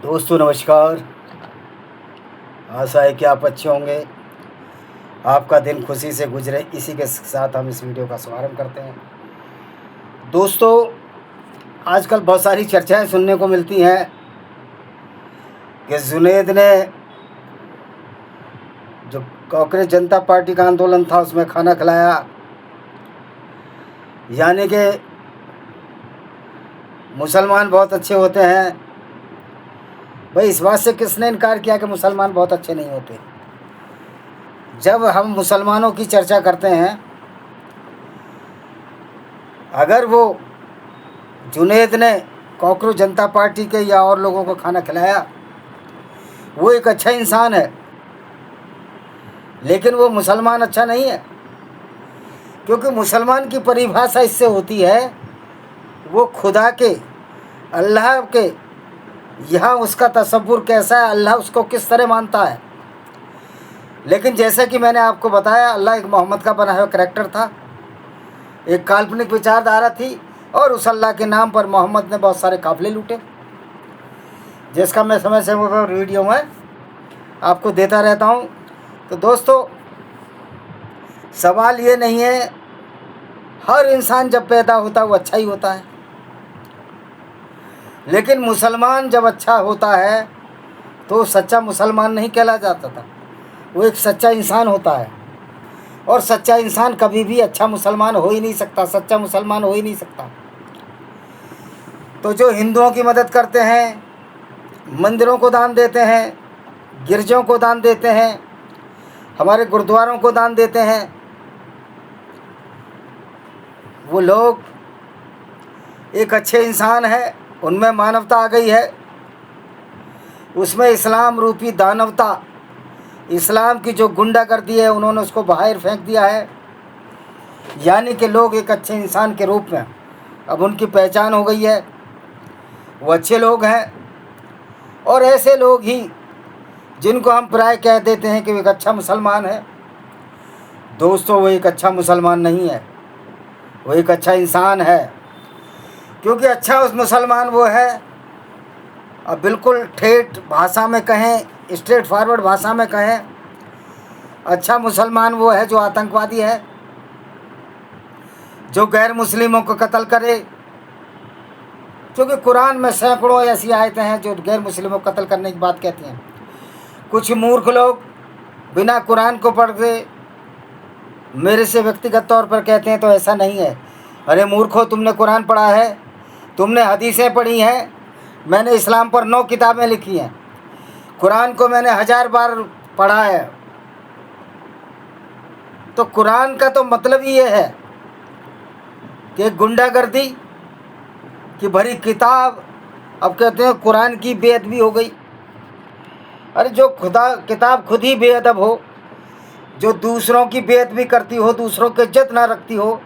दोस्तों नमस्कार। आशा है कि आप अच्छे होंगे, आपका दिन खुशी से गुजरे। इसी के साथ हम इस वीडियो का शुभारंभ करते हैं। दोस्तों, आजकल बहुत सारी चर्चाएं सुनने को मिलती हैं कि जुनैद ने जो कांग्रेस जनता पार्टी का आंदोलन था उसमें खाना खिलाया, यानी कि मुसलमान बहुत अच्छे होते हैं। भाई, इस बात से किसने इनकार किया कि मुसलमान बहुत अच्छे नहीं होते? जब हम मुसलमानों की चर्चा करते हैं, अगर वो जुनैद ने कांग्रेस जनता पार्टी के या और लोगों को खाना खिलाया, वो एक अच्छा इंसान है, लेकिन वो मुसलमान अच्छा नहीं है। क्योंकि मुसलमान की परिभाषा इससे होती है, वो खुदा के, अल्लाह के, यहाँ उसका तसव्वुर कैसा है, अल्लाह उसको किस तरह मानता है। लेकिन जैसा कि मैंने आपको बताया, अल्लाह एक मोहम्मद का बना हुआ करैक्टर था, एक काल्पनिक विचारधारा थी, और उस अल्लाह के नाम पर मोहम्मद ने बहुत सारे काफिले लूटे, जिसका मैं समय से वीडियो में आपको देता रहता हूँ। तो दोस्तों, सवाल ये नहीं है, हर इंसान जब पैदा होता है वो अच्छा ही होता है, लेकिन मुसलमान जब अच्छा होता है तो सच्चा मुसलमान नहीं कहला जाता था, वो एक सच्चा इंसान होता है। और सच्चा इंसान कभी भी अच्छा मुसलमान हो ही नहीं सकता, सच्चा मुसलमान हो ही नहीं सकता। तो जो हिंदुओं की मदद करते हैं, मंदिरों को दान देते हैं, गिरजों को दान देते हैं, हमारे गुरुद्वारों को दान देते हैं, वो लोग एक अच्छे इंसान है, उनमें मानवता आ गई है, उसमें इस्लाम रूपी दानवता, इस्लाम की जो गुंडागर्दी है उन्होंने उसको बाहर फेंक दिया है। यानी कि लोग एक अच्छे इंसान के रूप में अब उनकी पहचान हो गई है, वो अच्छे लोग हैं। और ऐसे लोग ही जिनको हम प्राय कह देते हैं कि वो एक अच्छा मुसलमान है, दोस्तों वो एक अच्छा मुसलमान नहीं है, वो एक अच्छा इंसान है। क्योंकि अच्छा उस मुसलमान वो है, अब बिल्कुल ठेठ भाषा में कहें, स्ट्रेट फॉरवर्ड भाषा में कहें, अच्छा मुसलमान वो है जो आतंकवादी है, जो गैर मुस्लिमों को कत्ल करे। क्योंकि कुरान में सैकड़ों ऐसी आयतें हैं जो गैर मुस्लिमों को कत्ल करने की बात कहती हैं। कुछ मूर्ख लोग बिना कुरान को पढ़ते मेरे से व्यक्तिगत तौर पर कहते हैं तो ऐसा नहीं है। अरे मूर्खो, तुमने कुरान पढ़ा है, तुमने हदीसें पढ़ी हैं, मैंने इस्लाम पर 9 किताबें लिखी हैं, कुरान को मैंने 1000 बार पढ़ा है। तो कुरान का तो मतलब ही ये है कि गुंडागर्दी की भरी किताब, अब कहते हैं कुरान की बेअदबी हो गई। अरे जो खुदा किताब खुद ही बेअदब हो, जो दूसरों की बेअदबी करती हो, दूसरों की इज्जत ना रखती हो,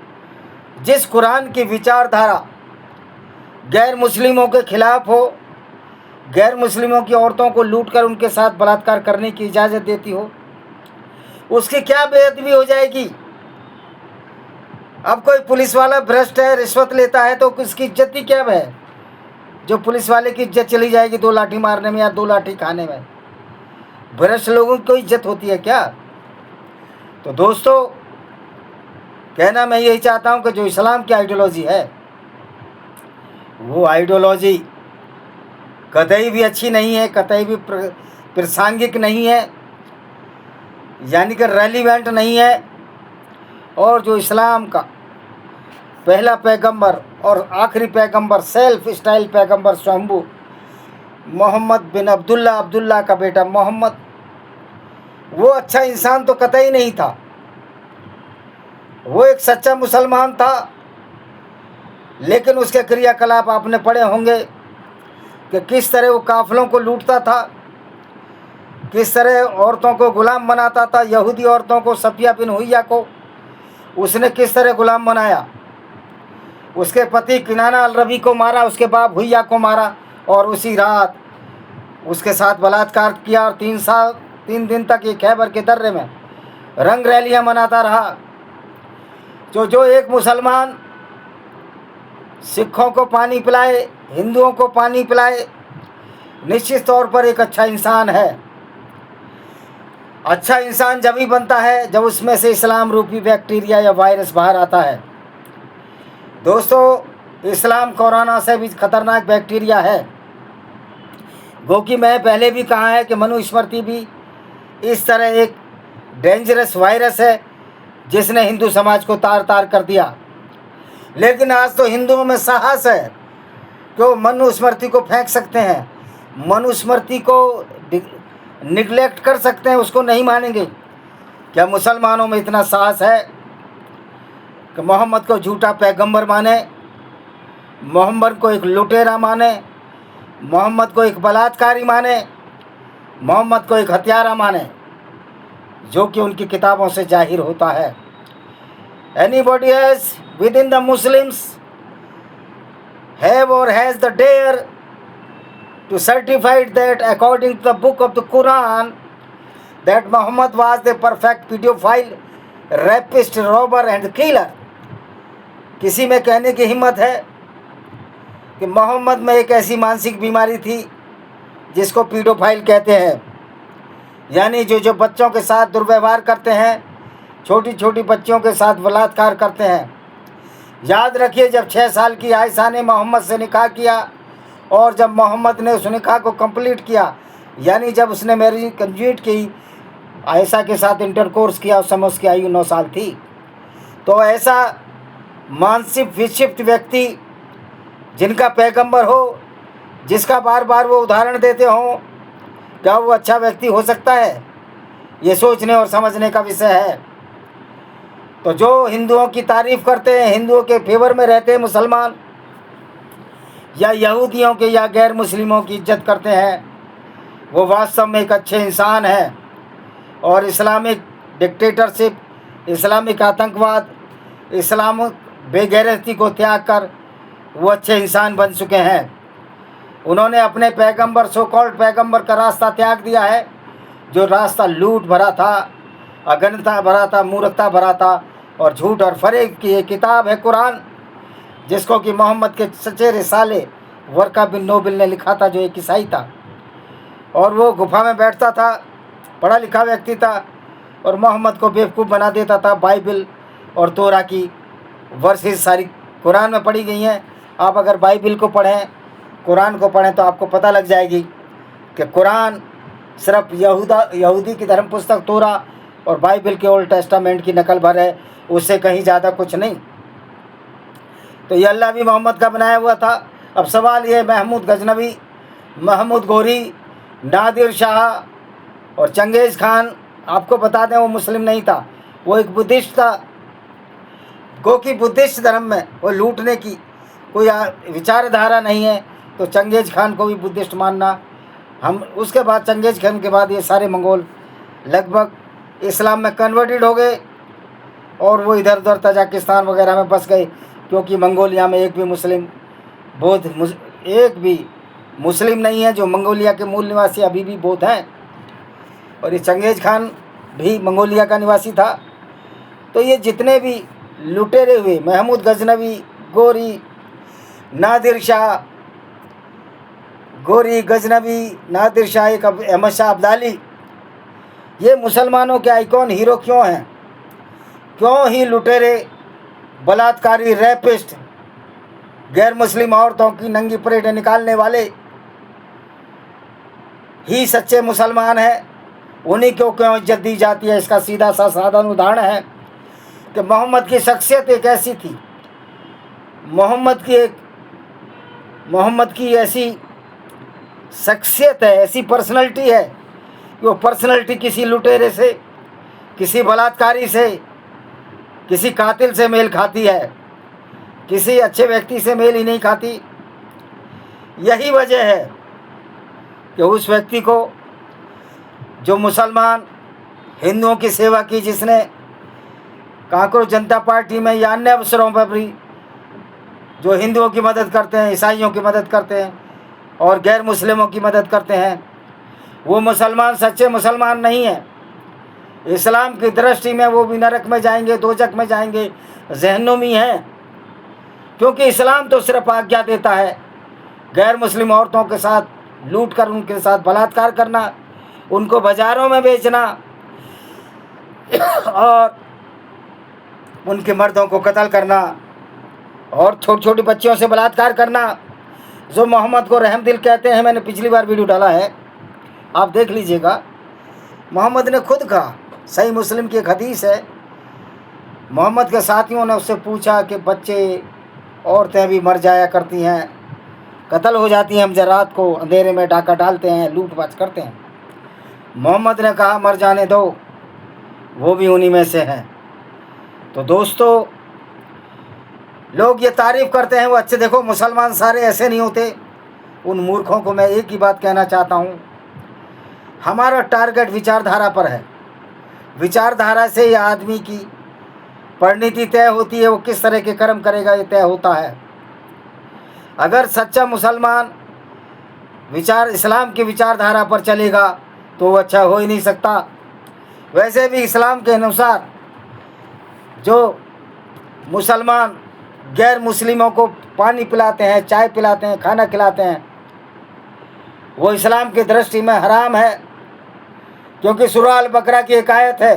जिस कुरान की विचारधारा गैर मुस्लिमों के खिलाफ हो, गैर मुस्लिमों की औरतों को लूटकर उनके साथ बलात्कार करने की इजाज़त देती हो, उसकी क्या बेअदबी हो जाएगी? अब कोई पुलिस वाला भ्रष्ट है, रिश्वत लेता है, तो उसकी इज्जत ही क्या है? जो पुलिस वाले की इज्जत चली जाएगी 2 लाठी मारने में या 2 लाठी खाने में? भ्रष्ट लोगों की कोई इज्जत होती है क्या? तो दोस्तों, कहना मैं यही चाहता हूं कि जो इस्लाम की आइडियोलॉजी है, वो आइडियोलॉजी कतई भी अच्छी नहीं है, कतई भी प्रासंगिक नहीं है, यानी कि रेलिवेंट नहीं है। और जो इस्लाम का पहला पैगंबर और आखिरी पैगंबर, सेल्फ स्टाइल पैगंबर स्वयंभू मोहम्मद बिन अब्दुल्ला का बेटा मोहम्मद, वो अच्छा इंसान तो कतई नहीं था, वो एक सच्चा मुसलमान था। लेकिन उसके क्रियाकलाप आपने पढ़े होंगे कि किस तरह वो काफिलों को लूटता था, किस तरह औरतों को गुलाम बनाता था। यहूदी औरतों को, सफिया बिन हुय्या को उसने किस तरह गुलाम बनाया। उसके पति किनाना अल रबी को मारा, उसके बाप हुय्या को मारा, और उसी रात उसके साथ बलात्कार किया। और 3 दिन तक ये खैबर के दर्रे में रंग रैलियां मनाता रहा। जो एक मुसलमान सिखों को पानी पिलाए, हिंदुओं को पानी पिलाए, निश्चित तौर पर एक अच्छा इंसान है। अच्छा इंसान जब ही बनता है जब उसमें से इस्लाम रूपी बैक्टीरिया या वायरस बाहर आता है। दोस्तों, इस्लाम कोरोना से भी खतरनाक बैक्टीरिया है, क्योंकि मैं पहले भी कहा है कि मनुस्मृति भी इस तरह एक डेंजरस वायरस है जिसने हिंदू समाज को तार तार कर दिया। लेकिन आज तो हिंदुओं में साहस है कि वो मनुस्मृति को फेंक सकते हैं, मनुस्मृति को निगलेक्ट कर सकते हैं, उसको नहीं मानेंगे। क्या मुसलमानों में इतना साहस है कि मोहम्मद को झूठा पैगंबर माने, मोहम्मद को एक लुटेरा माने, मोहम्मद को एक बलात्कारी माने, मोहम्मद को एक हत्यारा माने, जो कि उनकी किताबों से जाहिर होता है। Anybody else within the Muslims have or has the dare to certify that according to the book of the Quran that Muhammad was the perfect pedophile, rapist, robber and killer? किसी में कहने की हिम्मत है कि मोहम्मद में एक ऐसी मानसिक बीमारी थी जिसको पीडोफाइल कहते हैं, यानी जो बच्चों के साथ दुर्व्यवहार करते हैं, छोटी छोटी बच्चियों के साथ बलात्कार करते हैं। याद रखिए, जब 6 साल की आयशा ने मोहम्मद से निकाह किया और जब मोहम्मद ने उस निकाह को कंप्लीट किया, यानी जब उसने मैरिज कंप्लीट की, आयशा के साथ इंटरकोर्स किया, उस समय उसकी आयु 9 साल थी। तो ऐसा मानसिक विक्षिप्त व्यक्ति जिनका पैगंबर हो, जिसका बार बार वो उदाहरण देते हों, क्या वो अच्छा व्यक्ति हो सकता है? ये सोचने और समझने का विषय है। तो जो हिंदुओं की तारीफ़ करते हैं, हिंदुओं के फेवर में रहते हैं मुसलमान, या यहूदियों के या गैर मुस्लिमों की इज्जत करते हैं, वो वास्तव में एक अच्छे इंसान हैं। और इस्लामिक डिक्टेटरशिप, इस्लामिक आतंकवाद, इस्लामिक बेगैरती को त्याग कर वो अच्छे इंसान बन चुके हैं। उन्होंने अपने पैगंबर, सो कॉल्ड पैगंबर का रास्ता त्याग दिया है, जो रास्ता लूट भरा था, अगनता भरा था, मूर्खता भरा था और झूठ और फरेब की एक किताब है कुरान, जिसको कि मोहम्मद के सच्चे रिसाले वर्का बिन नोबिल ने लिखा था, जो एक ईसाई था और वो गुफा में बैठता था, पढ़ा लिखा व्यक्ति था और मोहम्मद को बेवकूफ़ बना देता था। बाइबल और तोरा की वर्सेस सारी कुरान में पढ़ी गई हैं। आप अगर बाइबल को पढ़ें, कुरान को पढ़ें, तो आपको पता लग जाएगी कि कुरान सिर्फ यहूदी की धर्म पुस्तक तोरा और बाइबल के ओल्ड टेस्टामेंट की नकल भर है, उससे कहीं ज़्यादा कुछ नहीं। तो ये अल्लाह भी मोहम्मद का बनाया हुआ था। अब सवाल ये, महमूद गजनवी, महमूद गोरी, नादिर शाह और चंगेज़ खान, आपको बता दें वो मुस्लिम नहीं था, वो एक बुद्धिस्ट था। क्योंकि बुद्धिस्ट धर्म में वो लूटने की कोई विचारधारा नहीं है, तो चंगेज़ खान को भी बुद्धिस्ट मानना। हम उसके बाद चंगेज़ खान के बाद ये सारे मंगोल लगभग इस्लाम में कन्वर्टेड हो गए और वो इधर उधर तजाकिस्तान वगैरह में बस गए, क्योंकि मंगोलिया में एक भी मुस्लिम नहीं है। जो मंगोलिया के मूल निवासी अभी भी बौद्ध हैं, और ये चंगेज़ खान भी मंगोलिया का निवासी था। तो ये जितने भी लुटेरे हुए, महमूद गजनवी, गोरी, नादिर शाह, गोरी, गजनवी, नादिर शाह, एक अहमद शाह अब्दाली, ये मुसलमानों के आइकॉन हीरो क्यों हैं? क्यों ही लुटेरे, बलात्कारी, रैपिस्ट, गैर मुस्लिम औरतों की नंगी परेडें निकालने वाले ही सच्चे मुसलमान हैं? उन्हीं को क्यों इज्जत दी जाती है? इसका सीधा सा साधारण उदाहरण है कि मोहम्मद की शख्सियत एक ऐसी थी, मोहम्मद की ऐसी शख्सियत है, ऐसी पर्सनैलिटी है कि वो पर्सनैलिटी किसी लुटेरे से, किसी बलात्कारी से, किसी कातिल से मेल खाती है, किसी अच्छे व्यक्ति से मेल ही नहीं खाती। यही वजह है कि उस व्यक्ति को, जो मुसलमान हिंदुओं की सेवा की, जिसने कांग्रेस जनता पार्टी में या अन्य अवसरों पर भी जो हिंदुओं की मदद करते हैं, ईसाइयों की मदद करते हैं और गैर मुस्लिमों की मदद करते हैं, वो मुसलमान सच्चे मुसलमान नहीं है। इस्लाम की दृष्टि में वो भी नरक में जाएंगे, दोजख में जाएंगे, जहन्नुमी हैं। क्योंकि इस्लाम तो सिर्फ आज्ञा देता है गैर मुस्लिम औरतों के साथ लूट कर उनके साथ बलात्कार करना, उनको बाज़ारों में बेचना और उनके मर्दों को कत्ल करना और छोटी छोटी बच्चियों से बलात्कार करना। जो मोहम्मद को रहमदिल कहते हैं, मैंने पिछली बार वीडियो डाला है, आप देख लीजिएगा। मोहम्मद ने खुद कहा, सही मुस्लिम की एक हदीस है, मोहम्मद के साथियों ने उससे पूछा कि बच्चे औरतें भी मर जाया करती हैं, कत्ल हो जाती हैं, हम जब रात को अंधेरे में डाका डालते हैं, लूट पाट करते हैं। मोहम्मद ने कहा मर जाने दो, वो भी उन्हीं में से हैं। तो दोस्तों, लोग ये तारीफ़ करते हैं वो अच्छे, देखो मुसलमान सारे ऐसे नहीं होते। उन मूर्खों को मैं एक ही बात कहना चाहता हूँ, हमारा टारगेट विचारधारा पर है। विचारधारा से ये आदमी की परिणति तय होती है, वो किस तरह के कर्म करेगा ये तय होता है। अगर सच्चा मुसलमान इस्लाम की विचारधारा पर चलेगा तो वो अच्छा हो ही नहीं सकता। वैसे भी इस्लाम के अनुसार जो मुसलमान गैर मुस्लिमों को पानी पिलाते हैं, चाय पिलाते हैं, खाना खिलाते हैं, वो इस्लाम की दृष्टि में हराम है। क्योंकि सूरह अल बकरा की एक आयत है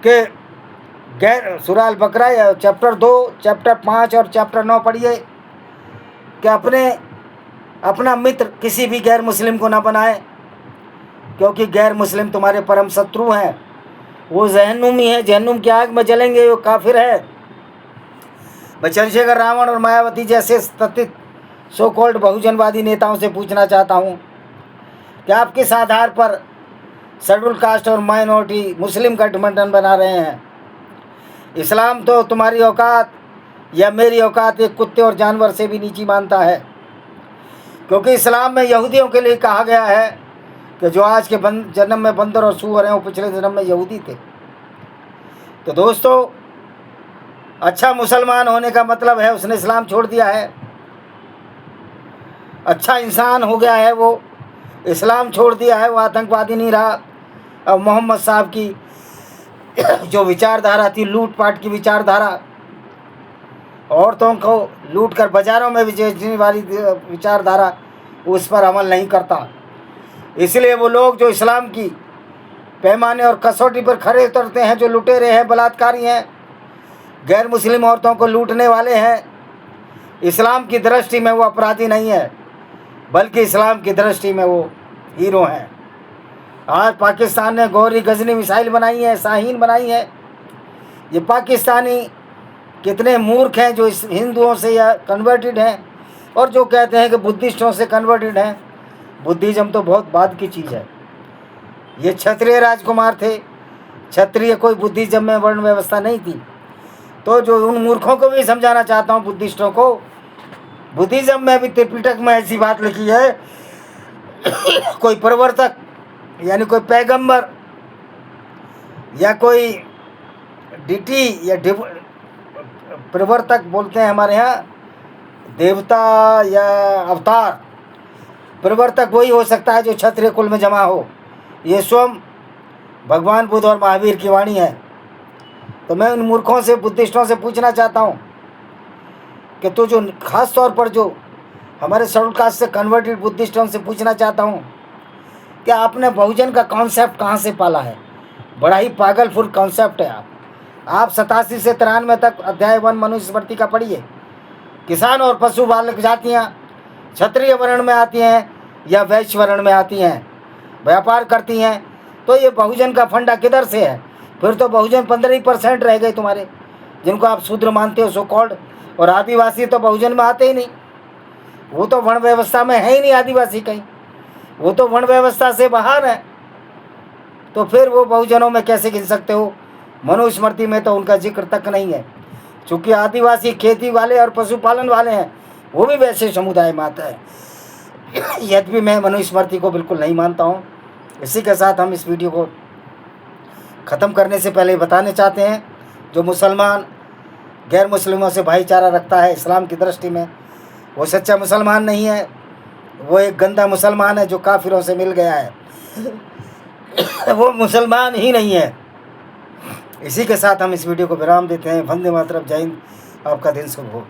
कि सूरह अल बकरा चैप्टर 2, चैप्टर 5 और चैप्टर 9 पढ़िए कि अपना मित्र किसी भी गैर मुस्लिम को ना बनाए, क्योंकि गैर मुस्लिम तुम्हारे परम शत्रु हैं। वो जहन्नुमी है, जहन्नुम की आग में जलेंगे, वो काफिर है। मैं चंद्रशेखर, रावण और मायावती जैसे तथित सो कॉल्ड बहुजनवादी नेताओं से पूछना चाहता हूँ कि आप किस आधार पर शेड्यूल कास्ट और माइनॉरिटी मुस्लिम गठबंधन बना रहे हैं। इस्लाम तो तुम्हारी औकात या मेरी औकात एक कुत्ते और जानवर से भी नीची मानता है, क्योंकि इस्लाम में यहूदियों के लिए कहा गया है कि जो आज के जन्म में बंदर और सूअर हैं वो पिछले जन्म में यहूदी थे। तो दोस्तों, अच्छा मुसलमान होने का मतलब है उसने इस्लाम छोड़ दिया है, अच्छा इंसान हो गया है, वो इस्लाम छोड़ दिया है, वो आतंकवादी नहीं रहा। अब मोहम्मद साहब की जो विचारधारा थी, लूट पाट की विचारधारा, औरतों को लूट कर बाज़ारों में बेचने वाली विचारधारा, उस पर अमल नहीं करता। इसलिए वो लोग जो इस्लाम की पैमाने और कसौटी पर खड़े उतरते हैं, जो लुटेरे हैं, बलात्कारी हैं, गैर मुस्लिम औरतों को लूटने वाले हैं, इस्लाम की दृष्टि में वो अपराधी नहीं है, बल्कि इस्लाम की दृष्टि में वो हीरो हैं। आज पाकिस्तान ने गौरी गजनी मिसाइल बनाई है, शाहीन बनाई है। ये पाकिस्तानी कितने मूर्ख हैं जो इस हिंदुओं से या कन्वर्टेड हैं और जो कहते हैं कि बुद्धिस्टों से कन्वर्टेड हैं। बुद्धिज़्म तो बहुत बाद की चीज़ है। ये क्षत्रिय राजकुमार थे, क्षत्रिय कोई बुद्धिज़्म में वर्ण व्यवस्था नहीं थी। तो जो उन मूर्खों को भी समझाना चाहता हूँ, बुद्धिस्टों को, बुद्धिज़्म में भी त्रिपिटक में ऐसी बात लिखी है, कोई प्रवर्तक यानी कोई पैगंबर या कोई डिटी या प्रवर्तक बोलते हैं हमारे यहाँ, देवता या अवतार, प्रवर्तक वही हो सकता है जो क्षत्रिय कुल में जमा हो। ये स्वयं भगवान बुद्ध और महावीर की वाणी है। तो मैं उन मूर्खों से, बुद्धिस्टों से पूछना चाहता हूँ कि तो जो ख़ास तौर पर जो हमारे शेड्यूल कास्ट से कन्वर्टेड बुद्धिस्टों से पूछना चाहता हूँ कि आपने बहुजन का कॉन्सेप्ट कहाँ से पाला है। बड़ा ही पागलफुल कॉन्सेप्ट है। आप 87 से 93 तक अध्याय 1 मनुस्मृति का पढ़िए। किसान और पशु पालक जातियाँ क्षत्रिय वर्ण में आती हैं या वैश्य वर्ण में आती हैं, व्यापार करती हैं, तो ये बहुजन का फंडा किधर से है? फिर तो बहुजन 15% रह गए तुम्हारे, जिनको आप शूद्र मानते हो सो कॉल्ड। और आदिवासी तो बहुजन में आते ही नहीं, वो तो वर्ण व्यवस्था में है ही नहीं। आदिवासी कहीं, वो तो वर्ण व्यवस्था से बाहर है। तो फिर वो बहुजनों में कैसे गिन सकते हो? मनुस्मृति में तो उनका जिक्र तक नहीं है। चूँकि आदिवासी खेती वाले और पशुपालन वाले हैं, वो भी वैसे समुदाय में आता है। यद्यपि मैं मनुस्मृति को बिल्कुल नहीं मानता हूँ। इसी के साथ हम इस वीडियो को ख़त्म करने से पहले बताने चाहते हैं, जो मुसलमान गैर मुस्लिमों से भाईचारा रखता है इस्लाम की दृष्टि में, वो सच्चा मुसलमान नहीं है, वो एक गंदा मुसलमान है जो काफिरों से मिल गया है। वो मुसलमान ही नहीं है। इसी के साथ हम इस वीडियो को विराम देते हैं। वंदे मातरम, जय हिंद, आपका दिन शुभ हो।